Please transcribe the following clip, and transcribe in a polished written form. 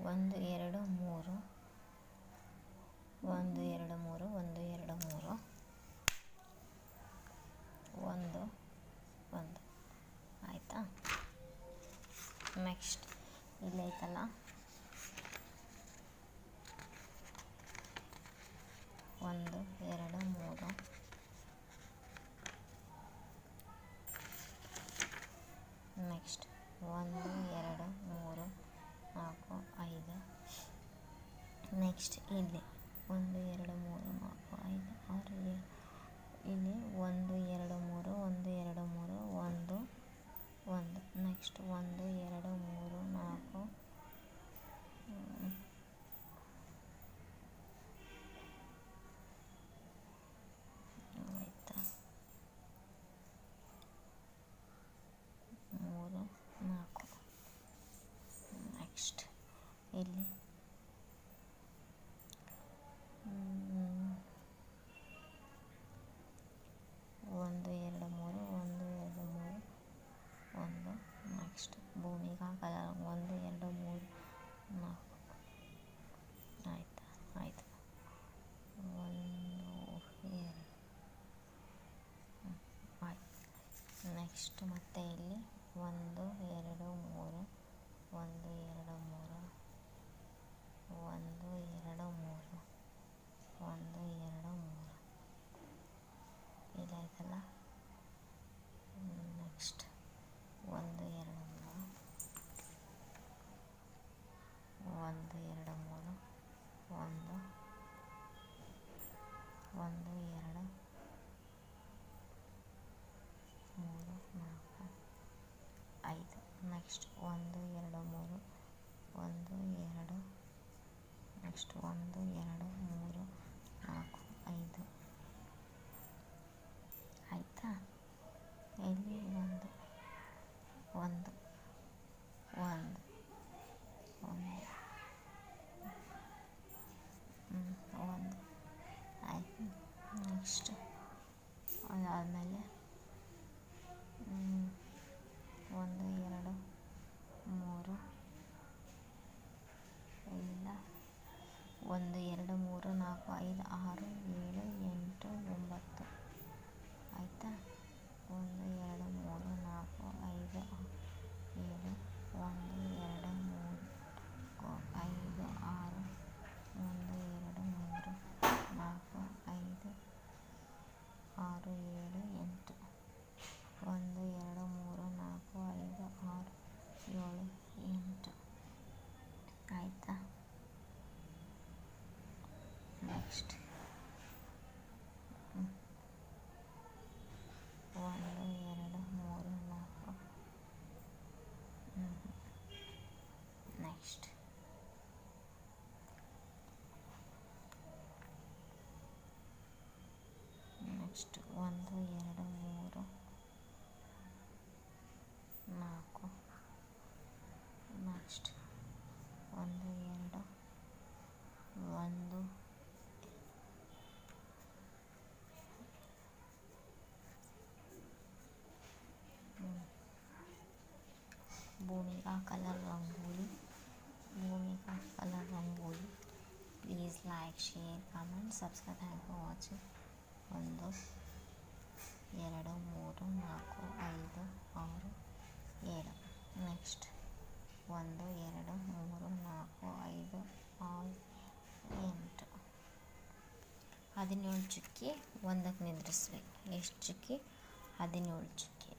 1 2 3 1 2 3 1 2 3 1 1 ಆಯಿತಾ. ನೆಕ್ಸ್ಟ್ ಇಲ್ಲಿ ಐತಲ್ಲ 1 2 3 ನೆಕ್ಸ್ಟ್ 1 2 3 4 5 ನೆಕ್ಸ್ಟ್ ಇಲ್ಲಿ 1 2 3 4 5 6 7 ಇಲ್ಲಿ 1 2 3 1 2 3 1 1 ನೆಕ್ಸ್ಟ್ 1 2 3 4 ಆಯಿತಾ 3 4 ನೆಕ್ಸ್ಟ್ ಇಲ್ಲಿ 1 2 3 1 2 3 1 ನೆಕ್ಸ್ಟ್ ಭೂಮಿಗೆ ಹಾಕಲ್ಲ 1 2 3 4 ಆಯಿತಾ. ಆಯಿತು 1 2 ಆಯ್ತು. ನೆಕ್ಸ್ಟ್ ಮತ್ತೆ ಇಲ್ಲಿ 1 2 3 1 2 3 1 2 3 1 2 3 ಇಲ್ಲ ಆಯ್ತಲ್ಲ. ನೆಕ್ಸ್ಟ್ 1 2 3 1 2 3 1 1 2 3 4 5 ನೆಕ್ಸ್ಟ್ 1 2 3 1 2 ನೆಕ್ಸ್ಟ್ 1 2 3 4 5 ಆಯಿತಾ. ಇಲ್ಲಿ 1 1 1 1 1 ಆಯಿತು. ನೆಕ್ಸ್ಟ್ ಅದಾದಮೇಲೆ 1 2 3 ಇಲ್ಲ 1 2 3 4 5 6 7 8 9 ಆಯಿತಾ. 1 2 3 4 5 7 1 2 3 5 6 1 2 3 4 5 6 7 8 1 2 3 4 5 6 7 8 ಆಯಿತಾ. Next 1 2 3 4 next next 1 2 3 4 next 1 2 1 Bhoomika colour rangoli Bhoomika colour rangoli. Please like share comment subscribe. Thank for watching. 1 2 3 4 5 6 7 next 1 2 3 4 5 6 8 17 ಚುಕ್ಕಿ ಒಂದಕ್ಕೆ ನಿಂದ್ರಿಸ್ಬೇಕು. ಎಷ್ಟು ಚುಕ್ಕಿ? 17 ಚುಕ್ಕಿ.